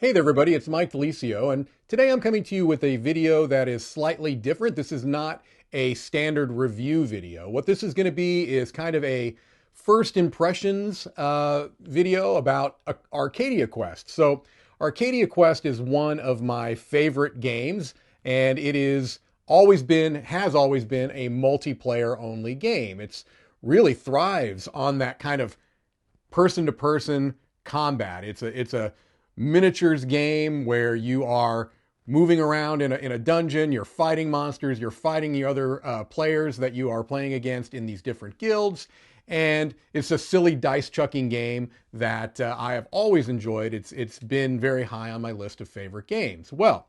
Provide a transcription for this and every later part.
Hey there everybody, it's Mike DiLisio, and today I'm coming to you with a video that is slightly different. This is not a standard review video. What this is going to be is kind of a first impressions video about Arcadia Quest. So Arcadia Quest is one of my favorite games, and it has always been a multiplayer only game. It's really thrives on that kind of person-to-person combat. It's a miniatures game where you are moving around in a dungeon, you're fighting monsters, you're fighting the other players that you are playing against in these different guilds, and it's a silly dice chucking game that I have always enjoyed. It's been very high on my list of favorite games. Well,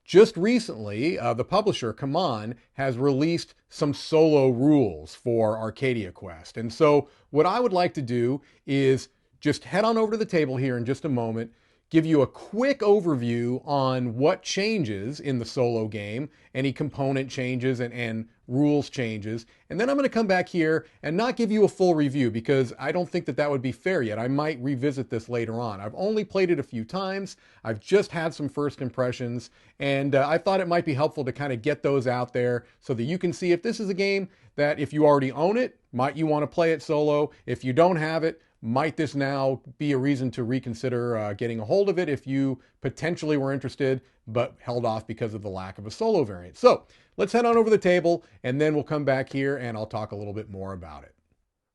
just recently, the publisher, CMON, has released some solo rules for Arcadia Quest. And so what I would like to do is just head on over to the table here in just a moment, give you a quick overview on what changes in the solo game, any component changes and rules changes. And then I'm going to come back here and not give you a full review because I don't think that that would be fair yet. I might revisit this later on. I've only played it a few times. I've just had some first impressions, and I thought it might be helpful to kind of get those out there so that you can see if this is a game that if you already own it, might you want to play it solo? If you don't have it, might this now be a reason to reconsider getting a hold of it if you potentially were interested but held off because of the lack of a solo variant? So let's head on over the table and then we'll come back here and I'll talk a little bit more about it.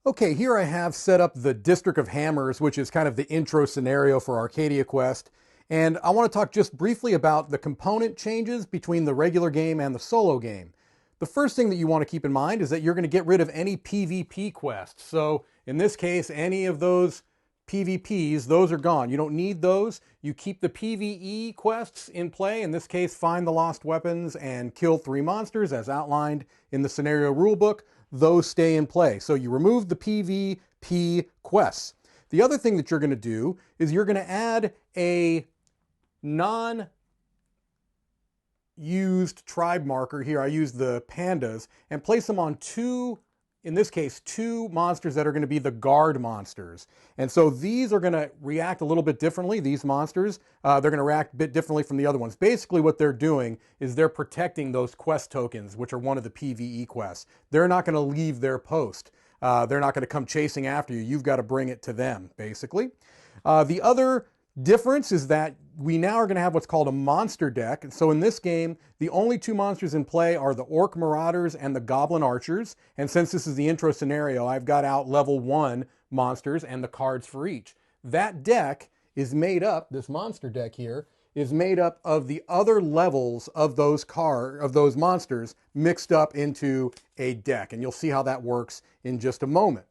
Okay, here I have set up the District of Hammers, which is kind of the intro scenario for Arcadia Quest. And I want to talk just briefly about the component changes between the regular game and the solo game. The first thing that you want to keep in mind is that you're going to get rid of any PvP quests. So in this case, any of those PvPs, those are gone. You don't need those. You keep the PvE quests in play. In this case, find the lost weapons and kill 3 monsters as outlined in the scenario rulebook. Those stay in play. So you remove the PvP quests. The other thing that you're going to do is you're going to add a non-used tribe marker here. I use the pandas and place them on in this case, 2 monsters that are going to be the guard monsters. And so these are going to react a little bit differently. These monsters, they're going to react a bit differently from the other ones. Basically what they're doing is they're protecting those quest tokens, which are one of the PvE quests. They're not going to leave their post. They're not going to come chasing after you. You've got to bring it to them, basically. The other difference is that we now are going to have what's called a monster deck. And so in this game, the only 2 monsters in play are the Orc Marauders and the Goblin Archers. And since this is the intro scenario, I've got out level 1 monsters and the cards for each. That deck is made up, this monster deck here, is made up of the other levels of those monsters mixed up into a deck. And you'll see how that works in just a moment.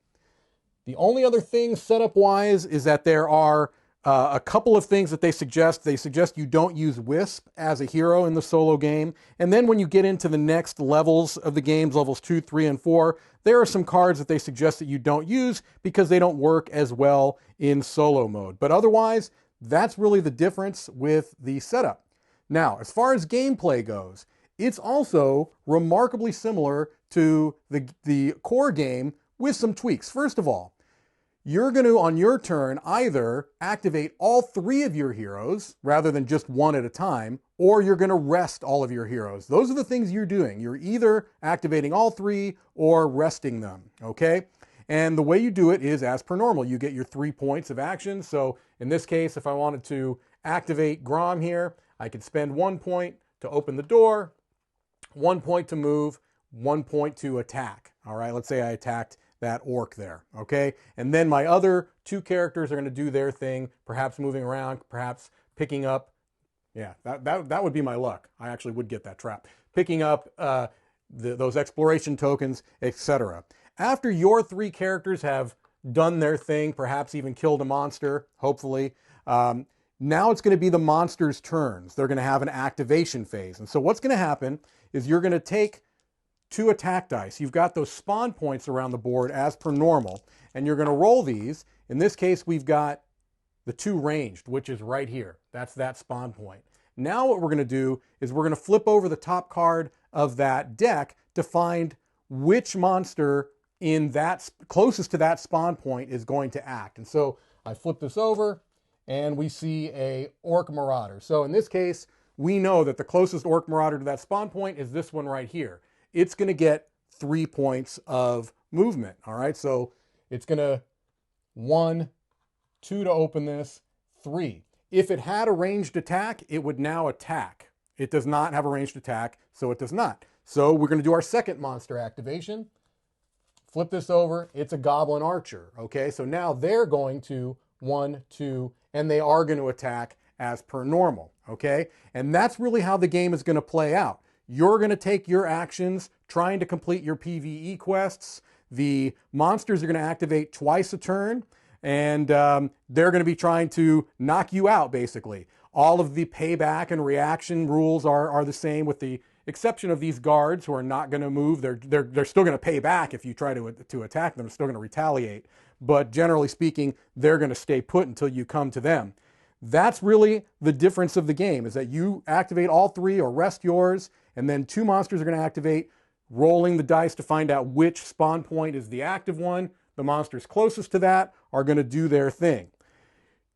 The only other thing setup-wise is that there are a couple of things that they suggest. They suggest you don't use Wisp as a hero in the solo game. And then when you get into the next levels of the games, levels 2, 3, and 4, there are some cards that they suggest that you don't use because they don't work as well in solo mode. But otherwise, that's really the difference with the setup. Now, as far as gameplay goes, it's also remarkably similar to the core game with some tweaks. First of all, you're going to, on your turn, either activate all 3 of your heroes rather than just one at a time, or you're going to rest all of your heroes. Those are the things you're doing. You're either activating all 3 or resting them, okay? And the way you do it is as per normal. You get your 3 points of action. So in this case, if I wanted to activate Grom here, I could spend 1 point to open the door, 1 point to move, 1 point to attack. All right, let's say I attacked that orc there, okay? And then my other 2 characters are going to do their thing, perhaps moving around, perhaps picking up, yeah, that would be my luck. I actually would get that trap. Picking up those exploration tokens, etc. After your 3 characters have done their thing, perhaps even killed a monster, hopefully, now it's going to be the monster's turns. They're going to have an activation phase. And so what's going to happen is you're going to take 2 attack dice. You've got those spawn points around the board as per normal, and you're going to roll these. In this case, we've got the 2 ranged, which is right here. That's that spawn point. Now what we're going to do is we're going to flip over the top card of that deck to find which monster in that closest to that spawn point is going to act. And so I flip this over, and we see a Orc Marauder. So in this case, we know that the closest Orc Marauder to that spawn point is this one right here. It's going to get 3 points of movement. All right, so it's going to 1, 2 to open this, 3. If it had a ranged attack, it would now attack. It does not have a ranged attack, so it does not. So we're going to do our second monster activation. Flip this over. It's a Goblin Archer. Okay, so now they're going to 1, 2, and they are going to attack as per normal. Okay, and that's really how the game is going to play out. You're going to take your actions trying to complete your PvE quests. The monsters are going to activate twice a turn, and they're going to be trying to knock you out, basically. All of the payback and reaction rules are the same, with the exception of these guards who are not going to move. They're still going to pay back if you try to attack them. They're still going to retaliate. But generally speaking, they're going to stay put until you come to them. That's really the difference of the game, is that you activate all 3 or rest yours, and then 2 monsters are going to activate, rolling the dice to find out which spawn point is the active one. The monsters closest to that are going to do their thing.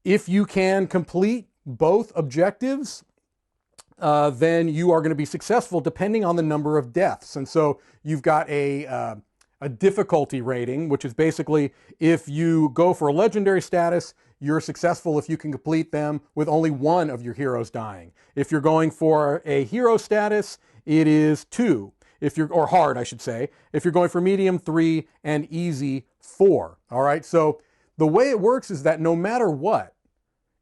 If you can complete both objectives, then you are going to be successful depending on the number of deaths. And so you've got a difficulty rating, which is basically if you go for a legendary status, you're successful if you can complete them with only 1 of your heroes dying. If you're going for a hero status, it is 2. Or hard, I should say. If you're going for medium, 3, and easy, 4. All right, so the way it works is that no matter what,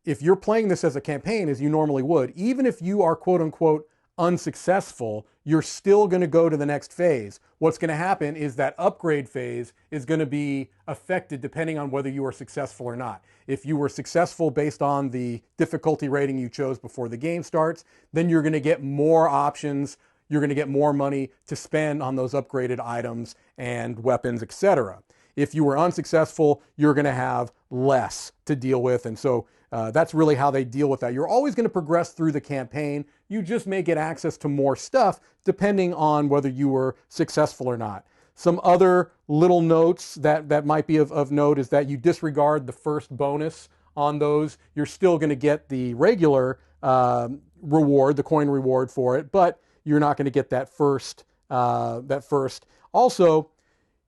if you're playing this as a campaign, as you normally would, even if you are quote unquote unsuccessful, you're still going to go to the next phase. What's going to happen is that upgrade phase is going to be affected depending on whether you are successful or not. If you were successful based on the difficulty rating you chose before the game starts, then you're going to get more options. You're going to get more money to spend on those upgraded items and weapons, etc. If you were unsuccessful, you're going to have less to deal with. And so that's really how they deal with that. You're always going to progress through the campaign. You just may get access to more stuff depending on whether you were successful or not. Some other little notes that might be of note is that you disregard the first bonus on those. You're still going to get the regular reward, the coin reward for it, but you're not going to get that first. Also,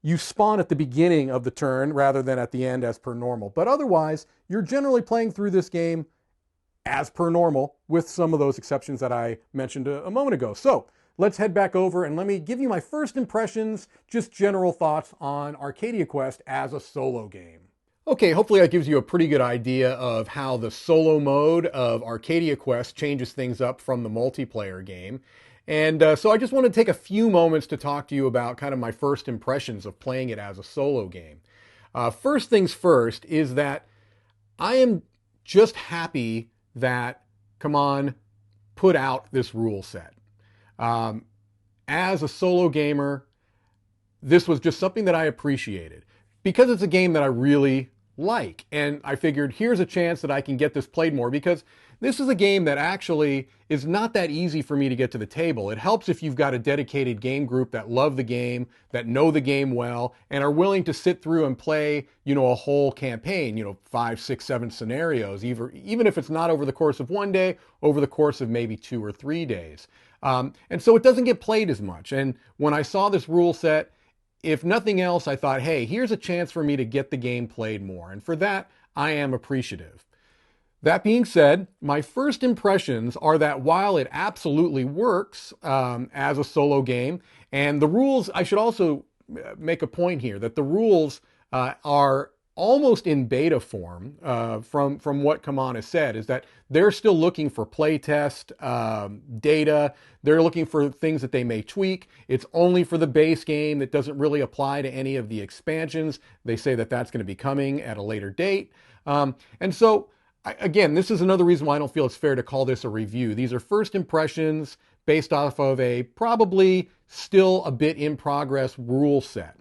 you spawn at the beginning of the turn rather than at the end as per normal. But otherwise, you're generally playing through this game as per normal, with some of those exceptions that I mentioned a moment ago. So let's head back over and let me give you my first impressions, just general thoughts on Arcadia Quest as a solo game. Okay, hopefully that gives you a pretty good idea of how the solo mode of Arcadia Quest changes things up from the multiplayer game. And so I just want to take a few moments to talk to you about kind of my first impressions of playing it as a solo game. First things first is that I am just happy that CMON put out this rule set. As a solo gamer, this was just something that I appreciated because it's a game that I really like. And I figured here's a chance that I can get this played more, because this is a game that actually is not that easy for me to get to the table. It helps if you've got a dedicated game group that love the game, that know the game well, and are willing to sit through and play, a whole campaign, 5, 6, 7 scenarios, even if it's not over the course of one day, over the course of maybe 2 or 3 days. And so it doesn't get played as much. And when I saw this rule set, if nothing else, I thought, hey, here's a chance for me to get the game played more. And for that, I am appreciative. That being said, my first impressions are that while it absolutely works as a solo game, and the rules, I should also make a point here, that the rules are almost in beta form from what CMON has said, is that they're still looking for playtest data. They're looking for things that they may tweak. It's only for the base game. That doesn't really apply to any of the expansions. They say that that's going to be coming at a later date. And so, again, this is another reason why I don't feel it's fair to call this a review. These are first impressions based off of a probably still a bit in progress rule set.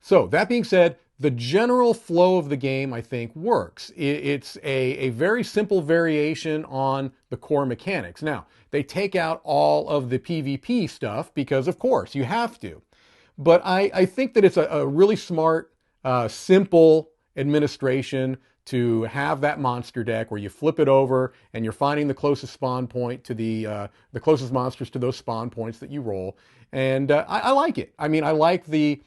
So that being said, the general flow of the game, I think, works. It's a very simple variation on the core mechanics. Now, they take out all of the PvP stuff because, of course, you have to. But I think that it's a really smart, simple administration to have that monster deck where you flip it over and you're finding the closest spawn point to the closest monsters to those spawn points that you roll. And I like it. I mean, I like the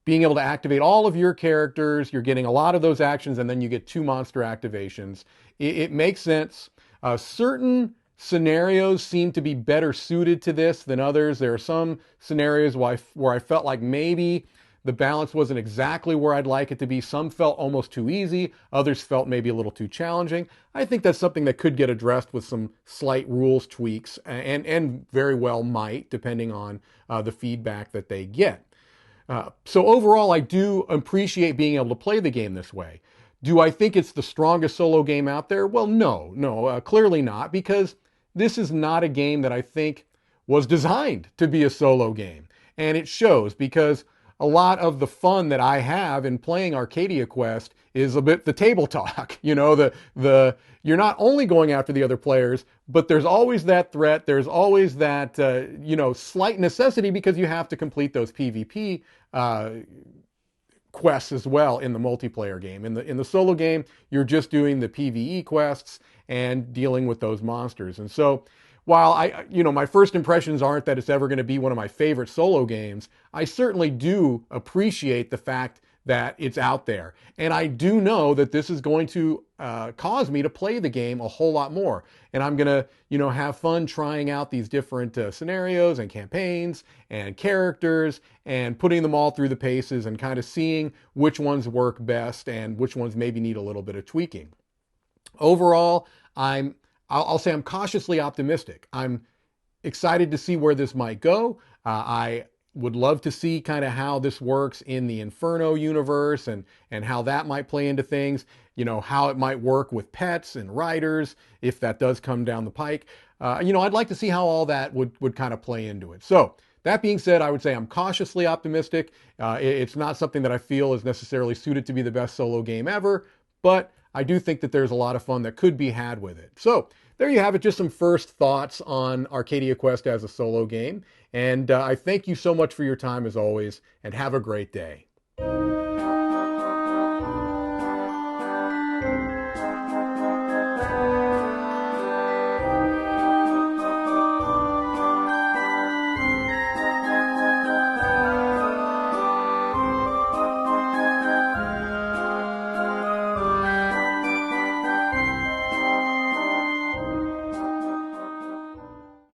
being able to activate all of your characters. You're getting a lot of those actions, and then you get 2 monster activations. It makes sense. Certain scenarios seem to be better suited to this than others. There are some scenarios where I felt like maybe the balance wasn't exactly where I'd like it to be. Some felt almost too easy. Others felt maybe a little too challenging. I think that's something that could get addressed with some slight rules tweaks, and very well might, depending on the feedback that they get. So overall, I do appreciate being able to play the game this way. Do I think it's the strongest solo game out there? Well, no, clearly not, because this is not a game that I think was designed to be a solo game. And it shows, because a lot of the fun that I have in playing Arcadia Quest is a bit the table talk. You know, you're not only going after the other players, but there's always that threat. There's always that, slight necessity, because you have to complete those PvP quests as well in the multiplayer game. In the solo game, you're just doing the PvE quests and dealing with those monsters. And so, while my first impressions aren't that it's ever going to be one of my favorite solo games, I certainly do appreciate the fact that it's out there. And I do know that this is going to cause me to play the game a whole lot more. And I'm going to, have fun trying out these different scenarios and campaigns and characters and putting them all through the paces and kind of seeing which ones work best and which ones maybe need a little bit of tweaking. Overall, I'll say I'm cautiously optimistic. I'm excited to see where this might go. I would love to see kind of how this works in the Inferno universe and how that might play into things, how it might work with pets and riders, if that does come down the pike. I'd like to see how all that would kind of play into it. So that being said, I would say I'm cautiously optimistic. It's not something that I feel is necessarily suited to be the best solo game ever, but I do think that there's a lot of fun that could be had with it. So there you have it, just some first thoughts on Arcadia Quest as a solo game. And I thank you so much for your time as always, and have a great day.